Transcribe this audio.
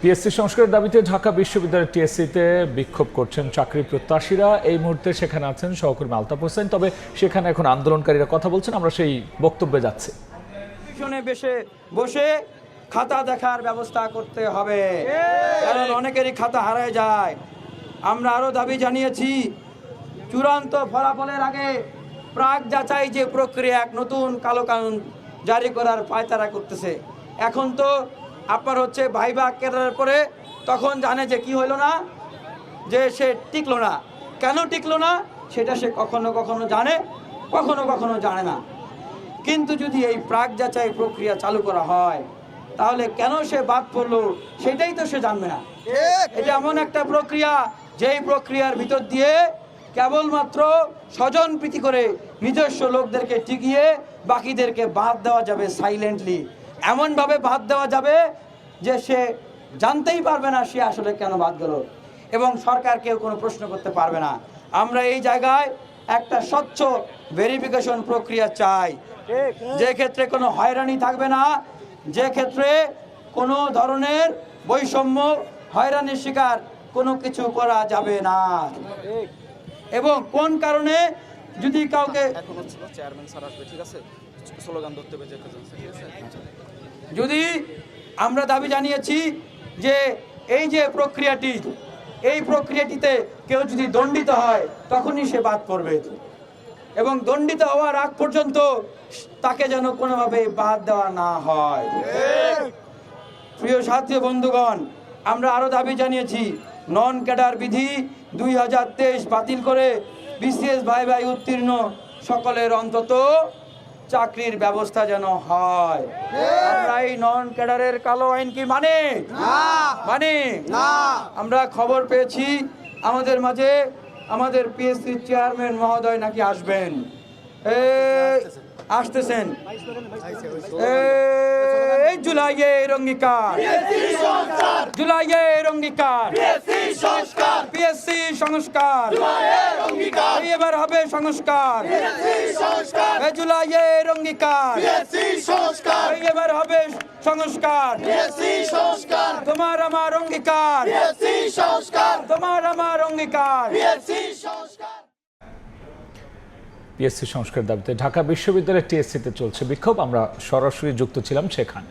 PSC সংস্কারের দাবিতে ঢাকা বিশ্ববিদ্যালয়ের টিএসসিতে বিক্ষোভ করছেন চাকরি প্রত্যাশীরা। এই মুহূর্তে সেখানে আছেন সহকর্মী আলতাফ হোসেন। তবে সেখানে এখন আন্দোলনকারীরা কথা বলছেন, আমরা সেই বক্তব্যে যাচ্ছি। বসে খাতা দেখার ব্যবস্থা করতে হবে, কারণ অনেকেরই খাতা হারায় যায়। আমরা আরো দাবি জানিয়েছি, চূড়ান্ত ফলাফলের আগে প্রাক যাচাই যে প্রক্রিয়া, এক নতুন কালো কানুন জারি করার পায়তারা করতেছে। এখন তো আপনার হচ্ছে ভাইবা কেরার পরে তখন জানে যে কি হইল না, যে সে টিকলো না। কেন টিকলো না সেটা সে কখনো কখনো জানে, কখনো কখনো জানে না। কিন্তু যদি এই প্রাক যাচাই প্রক্রিয়া চালু করা হয়, তাহলে কেন সে বাদ পড়লো সেটাই তো সে জানবে না। এটা এমন একটা প্রক্রিয়া, যেই প্রক্রিয়ার ভিতর দিয়ে কেবলমাত্র স্বজনপ্রীতি করে নিজস্ব লোকদেরকে টিকিয়ে বাকিদেরকে বাদ দেওয়া যাবে সাইলেন্টলি। এমনভাবে বাদ দেওয়া যাবে যে সে জানতেই পারবে না সে আসলে কেন বাদ গেল, এবং সরকার কেউ কোনো প্রশ্ন করতে পারবে না। আমরা এই জায়গায় একটা স্বচ্ছ ভেরিফিকেশন প্রক্রিয়া চাই, যে ক্ষেত্রে কোনো হয়রানি থাকবে না, যে ক্ষেত্রে কোনো ধরনের বৈষম্য, হয়রানির শিকার কোনো কিছু করা যাবে না। এবং কোন কারণে যদি কাউকে যদি আমরা দাবি জানিয়েছি যে এই যে প্রক্রিয়াটি, এই প্রক্রিয়াটিতে কেউ যদি দণ্ডিত হয় তখনই সে বাদ পড়বে, এবং দণ্ডিত হওয়ার আগ পর্যন্ত তাকে যেন কোনোভাবে বাদ দেওয়া না হয়। প্রিয় সাথী বন্ধুগণ, আমরা আরো দাবি জানিয়েছি, নন ক্যাডার বিধি 2023 বাতিল করে বিসিএস ভাই উত্তীর্ণ সকলের অন্তত চাকরির ব্যবস্থা যেন হয়। আমরা এই নন ক্যাডারের কালো আইন কি মানে আমরা খবর পেয়েছি আমাদের মাঝে আমাদের পিএসসি চেয়ারম্যান মহোদয় নাকি আসবেন, আসতেছেন। এই জুলাইয়ের অঙ্গীকার, জুলাইয়ের অঙ্গীকার, পিএসসি সংস্কার, এবার হবে সংস্কার। এই জুলাইয়ের অঙ্গীকার, এবার হবে সংস্কার। তোমার আমার অঙ্গীকার, তোমার আমার অঙ্গীকার। পিএসসি সংস্কার দাবিতে ঢাকা বিশ্ববিদ্যালয়ের টিএসসিতে চলছে বিক্ষোভ। আমরা সরাসরি যুক্ত ছিলাম সেখানে।